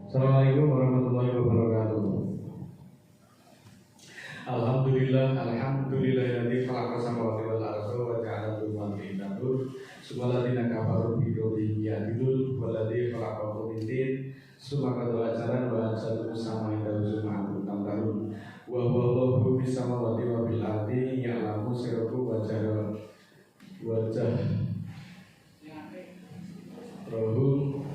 Assalamualaikum warahmatullahi wabarakatuh. Alhamdulillahilladzi khalaqa samawati wal arda wa ja'ala dzulumati wan nur. Subhanalladzina kafaru bi rabbihim ya'dilun walladzi khalaqakum min tin summa qada ajaran wa anzala sama inda summa tamtarun wa huwa Allahu bis samawati wa bil ardi ya'lamu sirrakum wa jahrakum rohum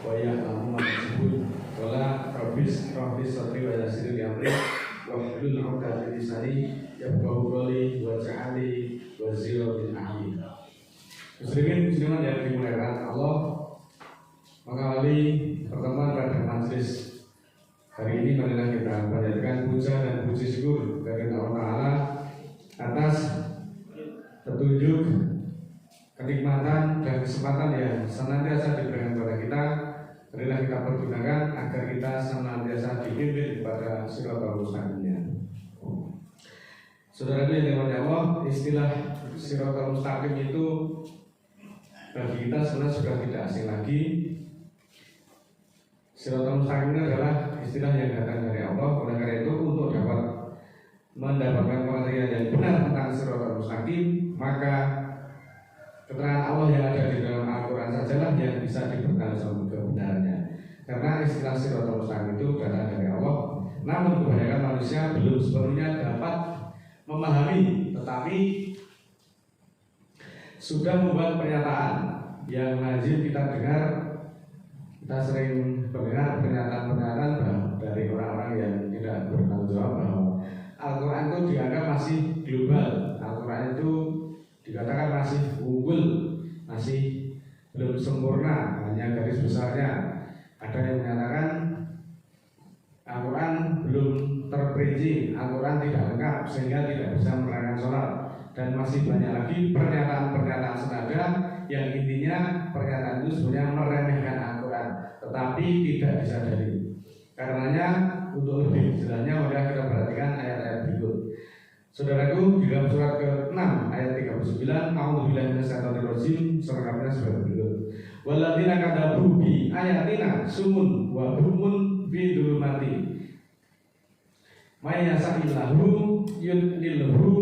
wa ya'lamu ma tasbun wala rabbis sadri wa yassir li amri wa hlul 'uqdatam min lisani yafqahu qawli wa ja'alni wazira min ahli. Muslimin muslimat yang dimuliakan Allah, mengawali pertemuan pada majelis hari ini marilah kita panjatkan puja dan puji syukur kepada Allah Ta'ala atas petunjuk, kenikmatan dan kesempatan yang senantiasa diberikan kepada kita. Marilah kita pergunakan agar kita senantiasa dipimpin kepada Shiratal Mustaqim. Saudara yang dirahmati Allah, istilah Shiratal Mustaqim itu bagi kita sebenarnya sudah tidak asing lagi. Shiratal Mustaqim adalah istilah yang datang dari Allah. Oleh karena itu, untuk dapat mendapatkan pengertian yang benar tentang Shiratal Mustaqim, maka keterangan Allah yang ada di dalam Al-Quran sajalah yang bisa dipertanggungjawabkan kebenarannya. Karena istilah Shiratal Mustaqim itu datang dari Allah. Namun kebanyakan manusia belum sepenuhnya dapat memahami, tetapi sudah membuat pernyataan yang lazim kita dengar. Kita sering mendengar pernyataan-pernyataan dari orang-orang yang tidak bertanggung jawab bahwa Al-Quran itu dianggap masih global. Al-Quran itu dikatakan masih unggul, masih belum sempurna, hanya garis besarnya. Ada yang menyatakan Al-Quran belum terperinci, Al-Quran tidak lengkap sehingga tidak bisa menerangkan sholat. Dan masih banyak lagi pernyataan-pernyataan senada yang intinya pernyataan itu sebenarnya meremehkan Al-Quran, tetapi tidak disadari. Karenanya untuk lebih jelasnya mari kita perhatikan ayat-ayat berikut. Saudaraku, di dalam surat ke-6 ayat 39, A'udzubillahi minasyaitonir rajim, selengkapnya sebagai berikut. Walladzina kadzabu bi ayatina sumun wa bumun fi dzulumati may yasa'illahu yudlilhu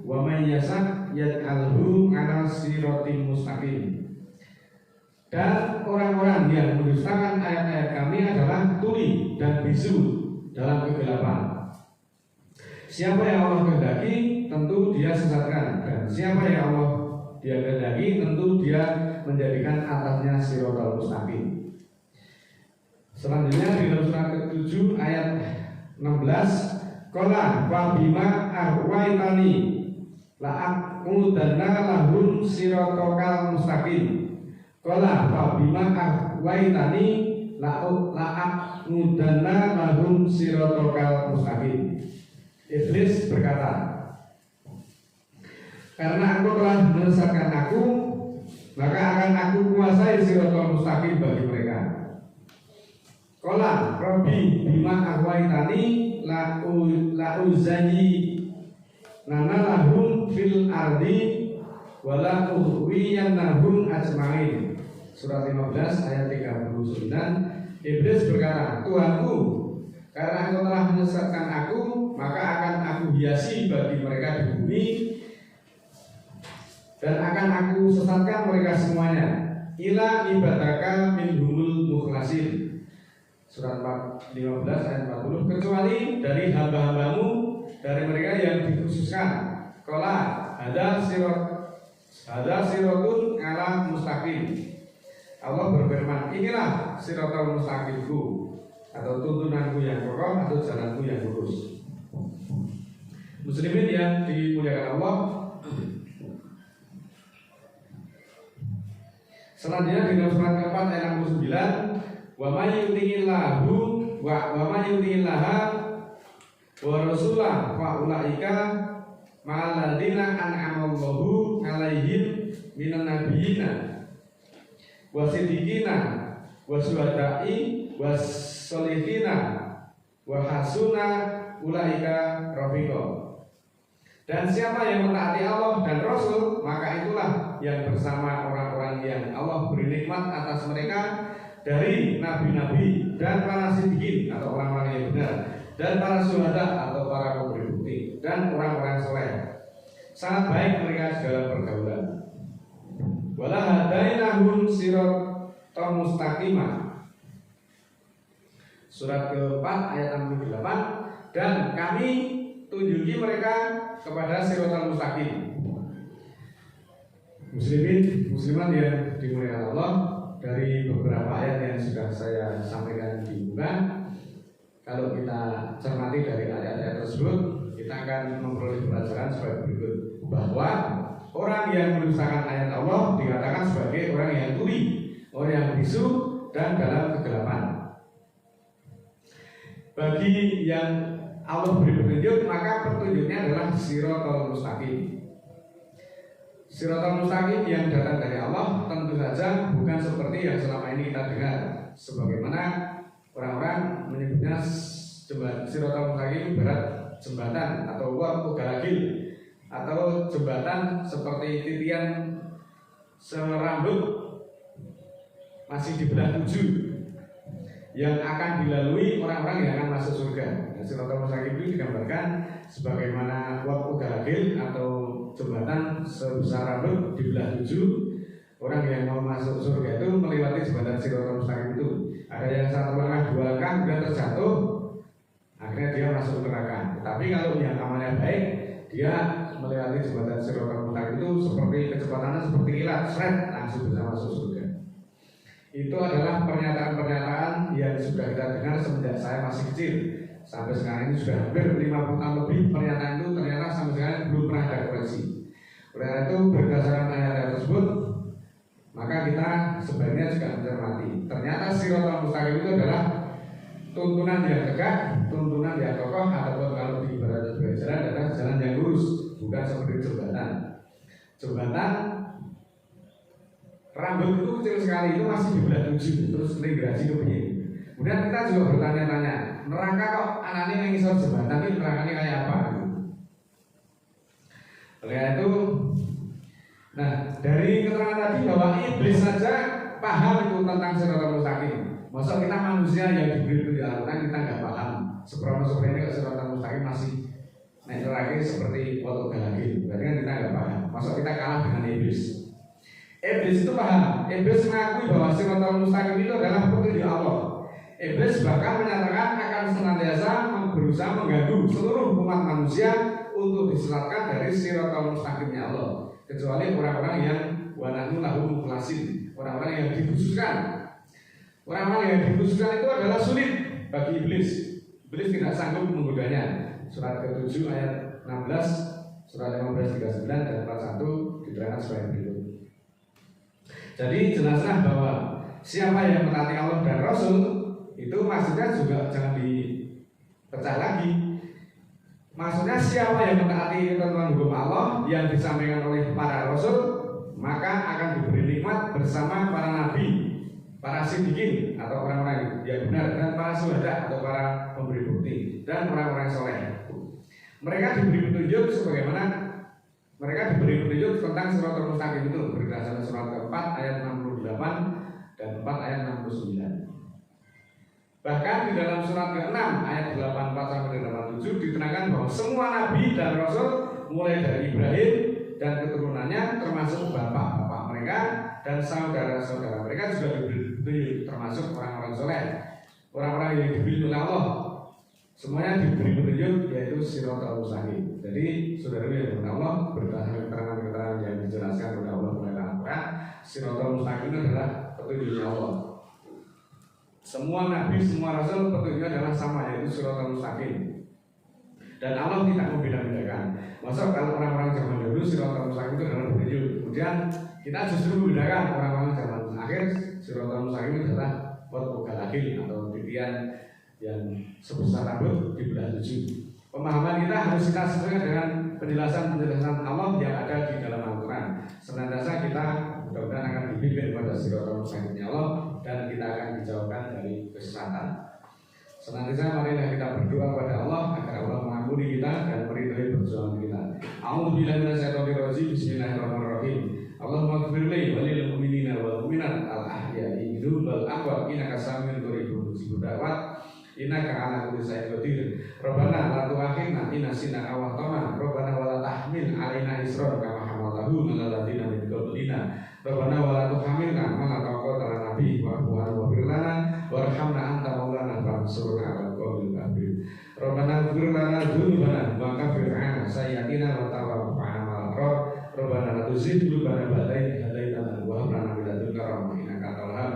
wa may yasa' yaj'alhu 'ala siratim mustaqim. Dan orang-orang yang mendustakan ayat-ayat kami adalah tuli dan bisu dalam kegelapan. Siapa yang Allah kehendaki tentu dia sesatkan, dan siapa yang Allah dia kehendaki tentu dia menjadikan atasnya Shiratal Mustaqim. Selanjutnya di dalam surat ke-7 ayat 16, qala fa bima ahwaitani la'aqudanna lahum siratal mustaqim. Qala fa bima ahwaitani la'aqudanna lahum siratal mustaqim. Iblis berkata, karena engkau telah menyesatkan aku, maka akan aku kuasai Shiratal Mustaqim bagi mereka. Qala Rabbi bima ahwaitani la'uzayyi nana lahum fil ardi wala ughwiyannahum ajmain. Surat 15 ayat 39. Iblis berkata, Tuhanku, karena engkau telah menyesatkan aku, maka akan aku hiasi bagi mereka di bumi, dan akan aku sesatkan mereka semuanya. Ila ibadaka minhumul mukhlasin. Surat 15 ayat 40. Kecuali dari hamba-hambamu, dari mereka yang dikhususkan. Qala hadza siratun ala mustaqim. Allah berfirman, inilah siratal mustaqimku, atau tuntunanku yang kokoh, atau jalanku yang lurus. Muslimin yang dimuliakan Allah, selanjutnya di dalam surat keempat ayat 69, wa may yuti'illahu wa may yuti'illaha wa rasulah fa ulaika ma'al ladzina an'amallahu 'alaihim minan nabiyyina wa siddiqina wa syuhada'i wa sholihina wa hasuna ulaika rafiqa. Dan siapa yang mentaati Allah dan Rasul, maka itulah yang bersama orang-orang yang Allah beri nikmat atas mereka dari nabi-nabi dan para dan para syuhada atau para pemberi bukti, dan orang-orang soleh. Sangat baik mereka dalam pergaulan. Wala hadainahum siratan mustaqimah. Surat ke-4 ayat 68. Dan kami tunjuki mereka kepada siratan mustaqim. Muslimin, muslimat yang dimuliakan Allah, dari beberapa ayat yang sudah saya sampaikan di buka, kalau kita cermati dari ayat-ayat tersebut, kita akan memperoleh pelajaran sebagai berikut, bahwa orang yang mendustakan ayat Allah dikatakan sebagai orang yang tuli, orang yang bisu, dan dalam kegelapan. Bagi yang Allah beri petunjuk, maka petunjuknya adalah siratal mustaqim. Siratal mustaqim yang datang dari Allah tentu saja bukan seperti yang selama ini kita dengar, sebagaimana orang-orang menyebutnya siratal mustaqim berat jembatan atau waktu galagil, atau jembatan seperti titian serambut masih dibelah 7 yang akan dilalui orang-orang yang akan masuk surga. Siratal mustaqim itu digambarkan sebagaimana waktu galagil atau jembatan sebesar rambut dibelah 7. Orang yang mau masuk surga itu melewati jembatan siratal mustaqim itu. Ada yang 1 langkah 2 langkah kemudian terjatuh, akhirnya dia masuk neraka. Tapi kalau yang amalnya baik, dia melewati jembatan siratal mustaqim itu seperti kecepatannya seperti kilat, seret, langsung bisa masuk surga. Itu adalah pernyataan-pernyataan yang sudah kita dengar semenjak saya masih kecil. Sampai sekarang ini sudah hampir 50 tahun lebih, pernyataan itu ternyata sampai sekarang belum pernah ada koreksi. Oleh itu berdasarkan ayat-ayat tersebut, maka kita sebaiknya juga mencermati. Ternyata siratal mustaqim itu adalah tuntunan yang tegak, tuntunan yang kokoh, ataupun kalau diibaratkan sebagai jalan adalah jalan yang lurus, bukan seperti jembatan. Jembatan rambut itu kecil sekali, itu masih dibelah 7, terus integrasi ke begini. Kemudian kita juga bertanya-tanya, neraka kok anaknya yang ngisor jembatan ini nerakanya kayak apa? Oleh itu, nah dari keterangan tadi bahwa iblis saja paham itu tentang siratal mustaqim. Masa kita manusia yang diberi petunjuk Al-Quran kita nggak paham. Seperti ini siratal mustaqim masih naik neraka seperti waktu galagil. Berarti kan kita nggak paham. Masa kita kalah dengan iblis? Iblis itu paham. Iblis mengakui bahwa siratal mustaqim itu adalah petunjuk Allah. Iblis bahkan menyatakan akan senantiasa berusaha mengganggu seluruh umat manusia untuk disesatkan dari siratal mustaqimnya Allah, kecuali orang-orang yang wananu lahum mukhlasin, orang-orang yang dikhususkan. Orang-orang yang dikhususkan itu adalah sulit bagi iblis. Iblis tidak sanggup menggodanya. Surat ke-7 ayat 16, surat 15 39 dan 41 diterangkan sebagai berikut. Jadi jelaslah bahwa siapa yang mentaati Allah dan Rasul itu maksudnya juga jangan dipecah lagi. Maksudnya siapa yang mentaati ketentuan hukum Allah yang disampaikan oleh para Rasul, maka akan diberi nikmat bersama para nabi, para siddiqin atau orang-orang yang benar, dan para syuhada atau para pemberi bukti, dan orang-orang soleh. Mereka diberi petunjuk sebagaimana mereka diberi petunjuk tentang siratal mustaqim itu berdasarkan surat ke-4 ayat 68 dan 4 ayat 69. Bahkan di dalam surat ke-6 ayat 84 sampai 87 diterangkan bahwa semua nabi dan rasul mulai dari Ibrahim dan keturunannya termasuk bapak-bapak mereka dan saudara-saudara mereka juga diberi petunjuk, termasuk orang-orang soleh, orang-orang yang dipilih oleh Allah. Semuanya diberi petunjuk yaitu siratal mustaqim. Jadi saudara yang berdoa Allah berdasarkan keterangan-keterangan yang dijelaskan oleh Allah melalui Al-Quran, siratal mustaqim adalah petunjuknya Allah. Semua nabi, semua rasul petunjuknya adalah sama, yaitu siratal mustaqim. Dan Allah tidak membeda-bedakan. Masa kalau orang-orang zaman dulu siratal mustaqim itu adalah petunjuk, kemudian kita justru membedakan orang-orang zaman akhir siratal mustaqim itu adalah waktu galagil atau titian yang sebesar rambut dibelah 7. Pemahaman kita harus kita sesuaikan dengan penjelasan-penjelasan Allah yang ada di dalam Al-Quran. Senantiasa kita mudah-mudahan akan dipimpin pada siratal mustaqimnya Allah dan kita akan dijauhkan dari kesesatan. Senantiasa marilah kita berdoa kepada Allah agar Allah mengampuni kita dan meridhai perjuangan kita. A'udzubillahi minasyaitonir rajim. Bismillahirrahmanirrahim. Allahumma ighfirli wa lil mu'minina wal mu'minat al ahya'i minhum wal amwat innaka samiul qaribun mujibud da'wat. innaka ala kulli syai'in qadir. Rabbana la tu'akhidna in nasina aw akhtana. Rabbana wa la tahmil 'alaina isran kama hamaltahu 'alal ladzina min qablina. Rabbana wa la tuhammilna ma la taqata lana bihi wa'fu 'anna waghfir lana warhamna anta maulana fansurna 'alal qawmil kafirin. Rabbana ighfir lana dzunubana wa kaffir 'anna sayyi'atina wa tawaffana ma'al abrar. Rabbana la tuzigh qulubana ba'da idh hadaytana wa hab lana min ladunka rahmah innaka antal wahhab.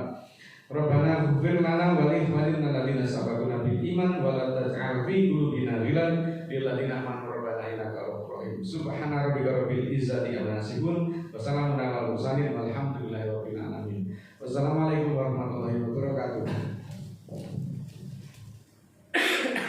Rabbana ighfir lana wa li ikhwanina alladziina sabaquna bil iman wa la taj'al fi qulubina ghillan lil ladziina amanu rabbana innaka ra'ufur rahim. Subhana rabbika rabbil izzati amma yasifun wa salamun alal mursalin walhamdulillah.